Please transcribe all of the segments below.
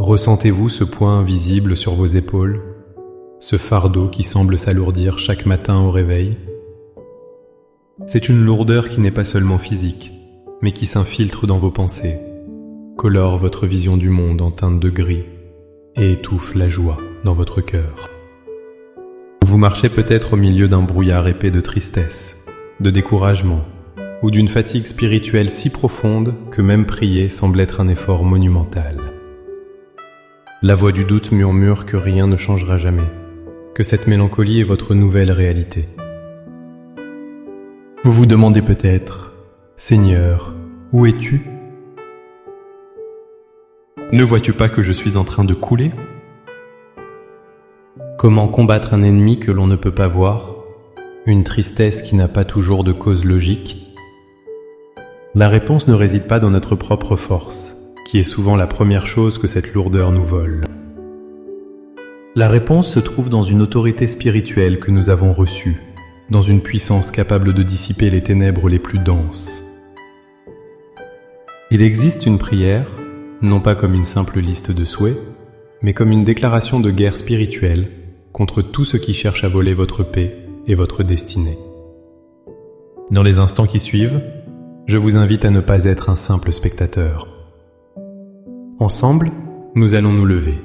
Ressentez-vous ce poids invisible sur vos épaules, ce fardeau qui semble s'alourdir chaque matin au réveil? C'est une lourdeur qui n'est pas seulement physique, mais qui s'infiltre dans vos pensées, colore votre vision du monde en teinte de gris et étouffe la joie dans votre cœur. Vous marchez peut-être au milieu d'un brouillard épais de tristesse, de découragement ou d'une fatigue spirituelle si profonde que même prier semble être un effort monumental. La voix du doute murmure que rien ne changera jamais, que cette mélancolie est votre nouvelle réalité. Vous vous demandez peut-être, « Seigneur, où es-tu ? Ne vois-tu pas que je suis en train de couler ? Comment combattre un ennemi que l'on ne peut pas voir, une tristesse qui n'a pas toujours de cause logique ? La réponse ne réside pas dans notre propre force, qui est souvent la première chose que cette lourdeur nous vole. La réponse se trouve dans une autorité spirituelle que nous avons reçue, dans une puissance capable de dissiper les ténèbres les plus denses. Il existe une prière, non pas comme une simple liste de souhaits, mais comme une déclaration de guerre spirituelle contre tout ce qui cherche à voler votre paix et votre destinée. Dans les instants qui suivent, je vous invite à ne pas être un simple spectateur. Ensemble, nous allons nous lever,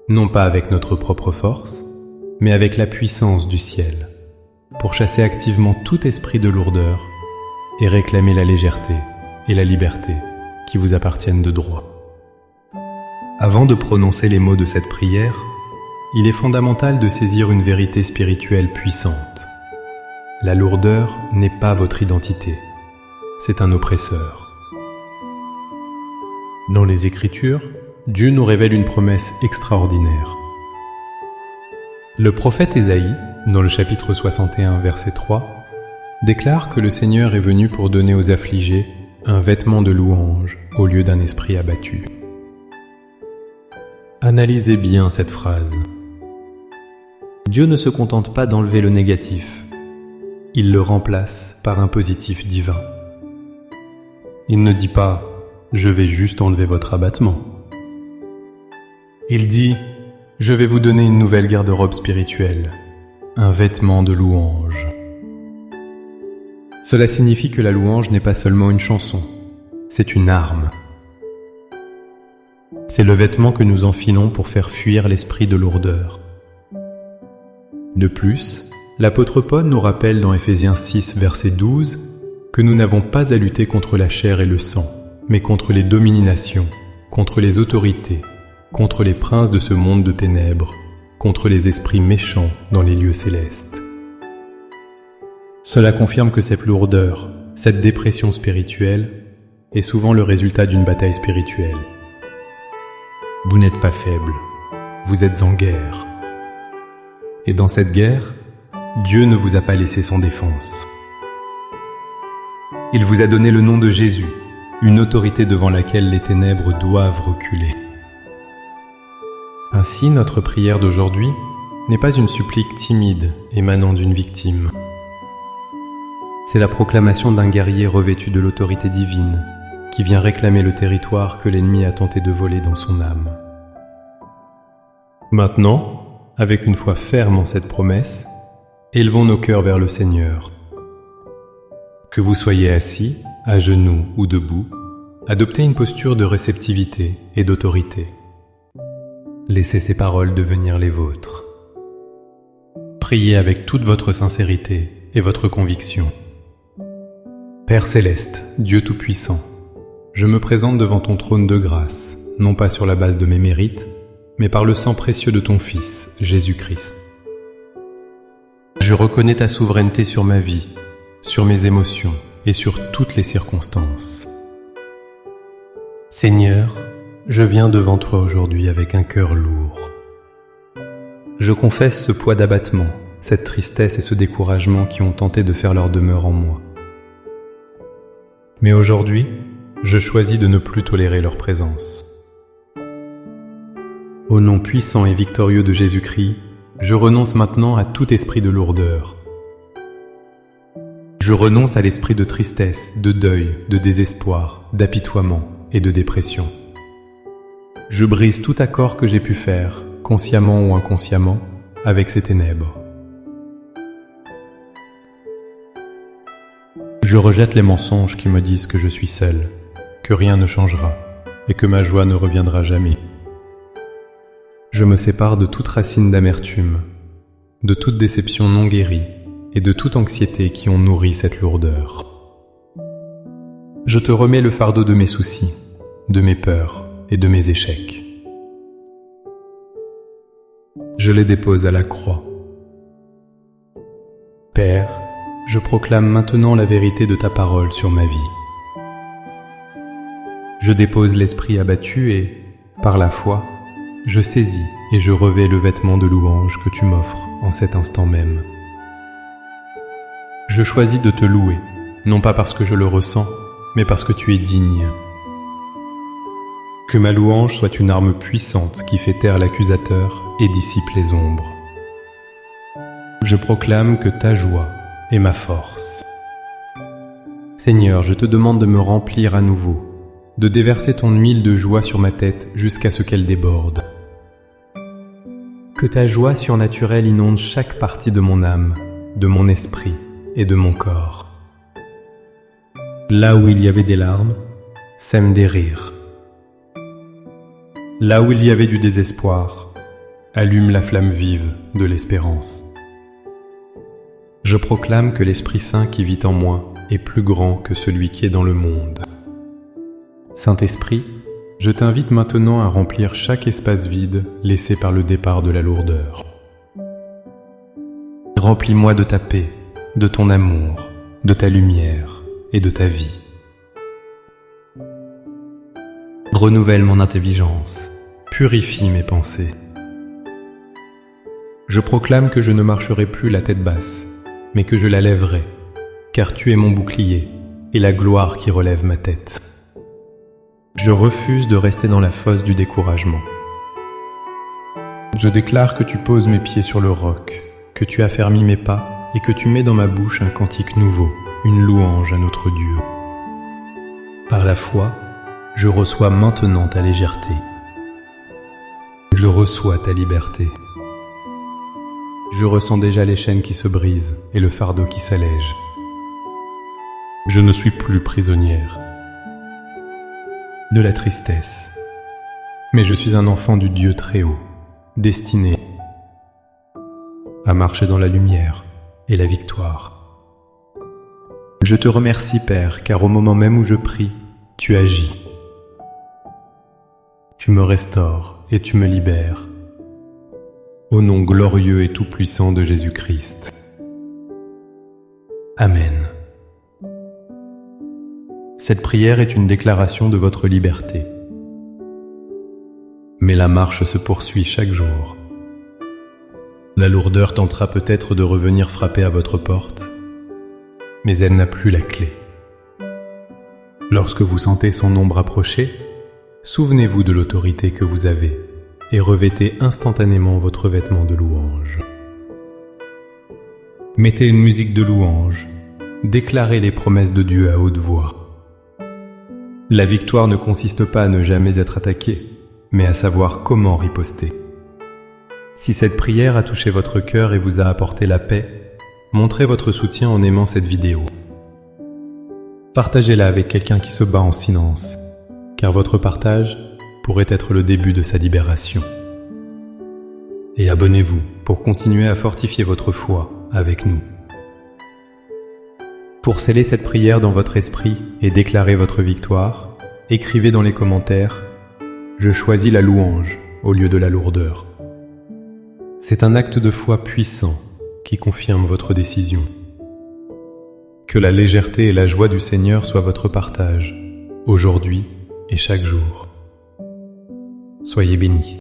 non pas avec notre propre force, mais avec la puissance du ciel, pour chasser activement tout esprit de lourdeur et réclamer la légèreté et la liberté qui vous appartiennent de droit. Avant de prononcer les mots de cette prière, il est fondamental de saisir une vérité spirituelle puissante. La lourdeur n'est pas votre identité, c'est un oppresseur. Dans les Écritures, Dieu nous révèle une promesse extraordinaire. Le prophète Ésaïe, dans le chapitre 61, verset 3, déclare que le Seigneur est venu pour donner aux affligés un vêtement de louange au lieu d'un esprit abattu. Analysez bien cette phrase. Dieu ne se contente pas d'enlever le négatif, il le remplace par un positif divin. Il ne dit pas « je vais juste enlever votre abattement ». Il dit « je vais vous donner une nouvelle garde-robe spirituelle, un vêtement de louange ». Cela signifie que la louange n'est pas seulement une chanson, c'est une arme. C'est le vêtement que nous enfilons pour faire fuir l'esprit de lourdeur. De plus, l'apôtre Paul nous rappelle dans Éphésiens 6, verset 12, que nous n'avons pas à lutter contre la chair et le sang, mais contre les dominations, contre les autorités, contre les princes de ce monde de ténèbres, contre les esprits méchants dans les lieux célestes. Cela confirme que cette lourdeur, cette dépression spirituelle, est souvent le résultat d'une bataille spirituelle. Vous n'êtes pas faible, vous êtes en guerre. Et dans cette guerre, Dieu ne vous a pas laissé sans défense. Il vous a donné le nom de Jésus, une autorité devant laquelle les ténèbres doivent reculer. Ainsi, notre prière d'aujourd'hui n'est pas une supplique timide émanant d'une victime. C'est la proclamation d'un guerrier revêtu de l'autorité divine qui vient réclamer le territoire que l'ennemi a tenté de voler dans son âme. Maintenant, avec une foi ferme en cette promesse, élevons nos cœurs vers le Seigneur. Que vous soyez assis, à genoux ou debout, adoptez une posture de réceptivité et d'autorité. Laissez ces paroles devenir les vôtres. Priez avec toute votre sincérité et votre conviction. Père céleste, Dieu Tout-Puissant, je me présente devant ton trône de grâce, non pas sur la base de mes mérites, mais par le sang précieux de ton Fils, Jésus-Christ. Je reconnais ta souveraineté sur ma vie, sur mes émotions et sur toutes les circonstances. Seigneur, je viens devant toi aujourd'hui avec un cœur lourd. Je confesse ce poids d'abattement, cette tristesse et ce découragement qui ont tenté de faire leur demeure en moi. Mais aujourd'hui, je choisis de ne plus tolérer leur présence. Au nom puissant et victorieux de Jésus-Christ, je renonce maintenant à tout esprit de lourdeur. Je renonce à l'esprit de tristesse, de deuil, de désespoir, d'apitoiement et de dépression. Je brise tout accord que j'ai pu faire, consciemment ou inconsciemment, avec ces ténèbres. Je rejette les mensonges qui me disent que je suis seul, que rien ne changera et que ma joie ne reviendra jamais. Je me sépare de toute racine d'amertume, de toute déception non guérie et de toute anxiété qui ont nourri cette lourdeur. Je te remets le fardeau de mes soucis, de mes peurs et de mes échecs. Je les dépose à la croix. Père, je proclame maintenant la vérité de ta parole sur ma vie. Je dépose l'esprit abattu et, par la foi, je saisis et je revais le vêtement de louange que tu m'offres en cet instant même. Je choisis de te louer, non pas parce que je le ressens, mais parce que tu es digne. Que ma louange soit une arme puissante qui fait taire l'accusateur et dissipe les ombres. Je proclame que ta joie est ma force. Seigneur, je te demande de me remplir à nouveau, de déverser ton huile de joie sur ma tête jusqu'à ce qu'elle déborde. Que ta joie surnaturelle inonde chaque partie de mon âme, de mon esprit et de mon corps. Là où il y avait des larmes, sème des rires. Là où il y avait du désespoir, allume la flamme vive de l'espérance. Je proclame que l'Esprit Saint qui vit en moi est plus grand que celui qui est dans le monde. Saint-Esprit, je t'invite maintenant à remplir chaque espace vide laissé par le départ de la lourdeur. Remplis-moi de ta paix, de ton amour, de ta lumière et de ta vie. Renouvelle mon intelligence, purifie mes pensées. Je proclame que je ne marcherai plus la tête basse, mais que je la lèverai, car tu es mon bouclier et la gloire qui relève ma tête. Je refuse de rester dans la fosse du découragement. Je déclare que tu poses mes pieds sur le roc, que tu affermis mes pas et que tu mets dans ma bouche un cantique nouveau, une louange à notre Dieu. Par la foi, je reçois maintenant ta légèreté. Je reçois ta liberté. Je ressens déjà les chaînes qui se brisent et le fardeau qui s'allège. Je ne suis plus prisonnière de la tristesse, mais je suis un enfant du Dieu très haut, destiné à marcher dans la lumière et la victoire. Je te remercie, Père, car au moment même où je prie, tu agis. Tu me restaures et tu me libères. Au nom glorieux et tout-puissant de Jésus-Christ. Amen. Cette prière est une déclaration de votre liberté. Mais la marche se poursuit chaque jour. La lourdeur tentera peut-être de revenir frapper à votre porte, mais elle n'a plus la clé. Lorsque vous sentez son ombre approcher, souvenez-vous de l'autorité que vous avez et revêtez instantanément votre vêtement de louange. Mettez une musique de louange, déclarez les promesses de Dieu à haute voix. La victoire ne consiste pas à ne jamais être attaqué, mais à savoir comment riposter. Si cette prière a touché votre cœur et vous a apporté la paix, montrez votre soutien en aimant cette vidéo. Partagez-la avec quelqu'un qui se bat en silence, car votre partage pourrait être le début de sa libération. Et abonnez-vous pour continuer à fortifier votre foi avec nous. Pour sceller cette prière dans votre esprit et déclarer votre victoire, écrivez dans les commentaires « Je choisis la louange au lieu de la lourdeur ». C'est un acte de foi puissant qui confirme votre décision. Que la légèreté et la joie du Seigneur soient votre partage, aujourd'hui et chaque jour. Soyez bénis.